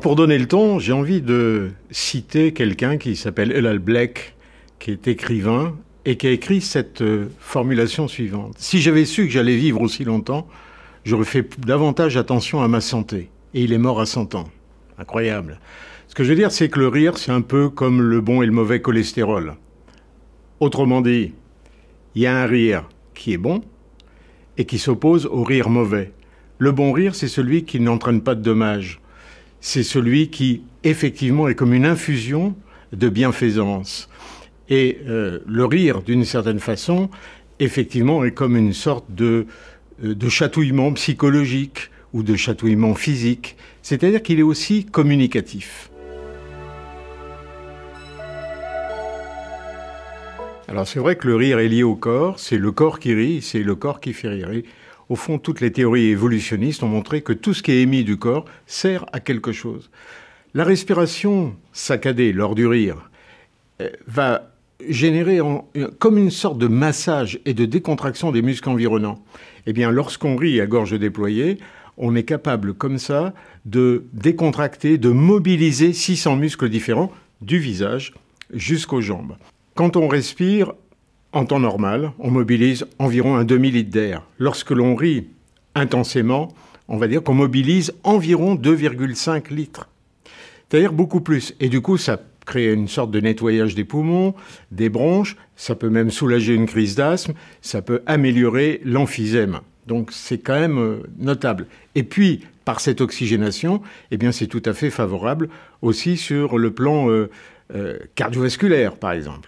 pour donner le ton, j'ai envie de citer quelqu'un qui s'appelle Elal Blek, qui est écrivain et qui a écrit cette formulation suivante. Si j'avais su que j'allais vivre aussi longtemps, j'aurais fait davantage attention à ma santé. Et il est mort à 100 ans. Incroyable. Ce que je veux dire, c'est que le rire, c'est un peu comme le bon et le mauvais cholestérol. Autrement dit, il y a un rire qui est bon et qui s'oppose au rire mauvais. Le bon rire, c'est celui qui n'entraîne pas de dommages. C'est celui qui, effectivement, est comme une infusion de bienfaisance. Et le rire, d'une certaine façon, effectivement, est comme une sorte de chatouillement psychologique ou de chatouillement physique. C'est-à-dire qu'il est aussi communicatif. Alors c'est vrai que le rire est lié au corps, c'est le corps qui rit, c'est le corps qui fait rire. Et au fond, toutes les théories évolutionnistes ont montré que tout ce qui est émis du corps sert à quelque chose. La respiration saccadée lors du rire va générer comme une sorte de massage et de décontraction des muscles environnants. Eh bien, lorsqu'on rit à gorge déployée, on est capable comme ça de décontracter, de mobiliser 600 muscles différents du visage jusqu'aux jambes. Quand on respire, en temps normal, on mobilise environ un demi-litre d'air. Lorsque l'on rit intensément, on va dire qu'on mobilise environ 2,5 litres. C'est-à-dire beaucoup plus. Et du coup, ça crée une sorte de nettoyage des poumons, des bronches, ça peut même soulager une crise d'asthme, ça peut améliorer l'emphysème. Donc c'est quand même notable. Et puis, par cette oxygénation, eh bien, c'est tout à fait favorable aussi sur le plan cardiovasculaire, par exemple.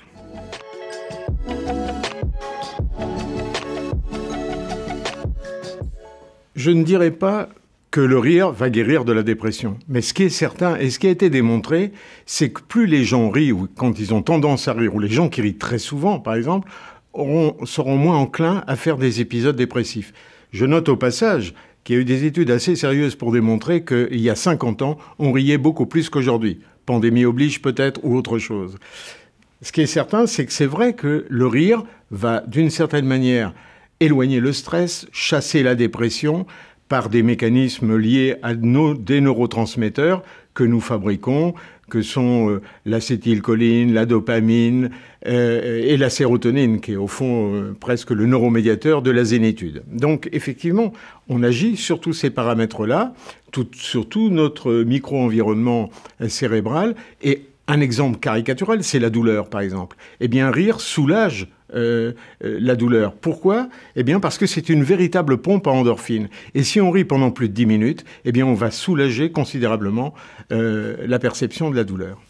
Je ne dirais pas que le rire va guérir de la dépression. Mais ce qui est certain, et ce qui a été démontré, c'est que plus les gens rient, ou quand ils ont tendance à rire, ou les gens qui rient très souvent, par exemple, seront moins enclins à faire des épisodes dépressifs. Je note au passage qu'il y a eu des études assez sérieuses pour démontrer qu'il y a 50 ans, on riait beaucoup plus qu'aujourd'hui. Pandémie oblige peut-être, ou autre chose. Ce qui est certain, c'est que c'est vrai que le rire va, d'une certaine manière, éloigner le stress, chasser la dépression par des mécanismes liés à des neurotransmetteurs que nous fabriquons, que sont l'acétylcholine, la dopamine et la sérotonine, qui est au fond presque le neuromédiateur de la zénitude. Donc effectivement, on agit sur tous ces paramètres-là, sur tout notre micro-environnement cérébral. Et un exemple caricatural, c'est la douleur, par exemple. Eh bien, rire soulage la douleur. Pourquoi ? Eh bien, parce que c'est une véritable pompe à endorphines. Et si on rit pendant plus de 10 minutes, eh bien, on va soulager considérablement la perception de la douleur.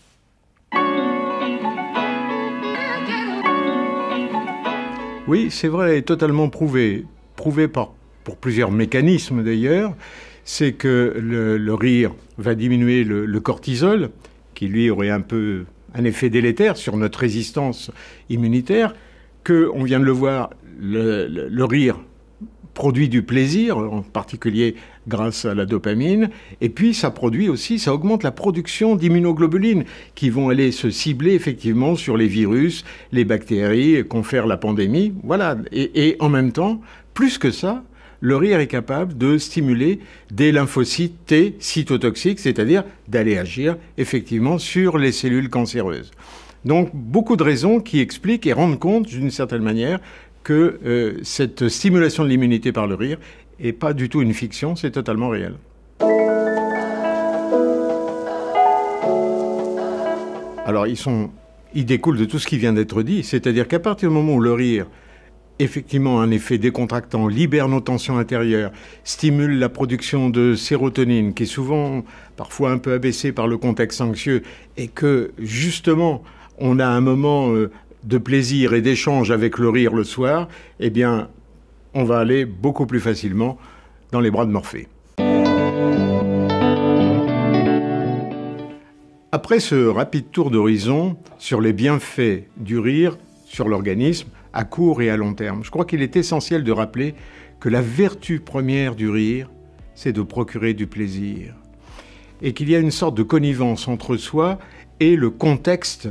Oui, c'est vrai, totalement prouvé. Prouvé pour plusieurs mécanismes, d'ailleurs. C'est que le rire va diminuer le cortisol, qui, lui, aurait un peu un effet délétère sur notre résistance immunitaire, que, on vient de le voir, le rire produit du plaisir, en particulier grâce à la dopamine, et puis ça produit aussi, ça augmente la production d'immunoglobulines qui vont aller se cibler effectivement sur les virus, les bactéries, confèrent la pandémie, voilà. Et en même temps, plus que ça, le rire est capable de stimuler des lymphocytes T cytotoxiques, c'est-à-dire d'aller agir effectivement sur les cellules cancéreuses. Donc beaucoup de raisons qui expliquent et rendent compte d'une certaine manière que cette stimulation de l'immunité par le rire n'est pas du tout une fiction, c'est totalement réel. Alors ils découlent de tout ce qui vient d'être dit, c'est-à-dire qu'à partir du moment où le rire effectivement un effet décontractant, libère nos tensions intérieures, stimule la production de sérotonine, qui est souvent, parfois un peu abaissée par le contexte anxieux, et que, justement, on a un moment de plaisir et d'échange avec le rire le soir, eh bien, on va aller beaucoup plus facilement dans les bras de Morphée. Après ce rapide tour d'horizon sur les bienfaits du rire sur l'organisme, à court et à long terme, je crois qu'il est essentiel de rappeler que la vertu première du rire, c'est de procurer du plaisir. Et qu'il y a une sorte de connivence entre soi et le contexte,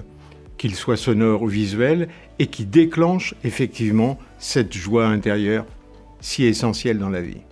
qu'il soit sonore ou visuel, et qui déclenche effectivement cette joie intérieure si essentielle dans la vie.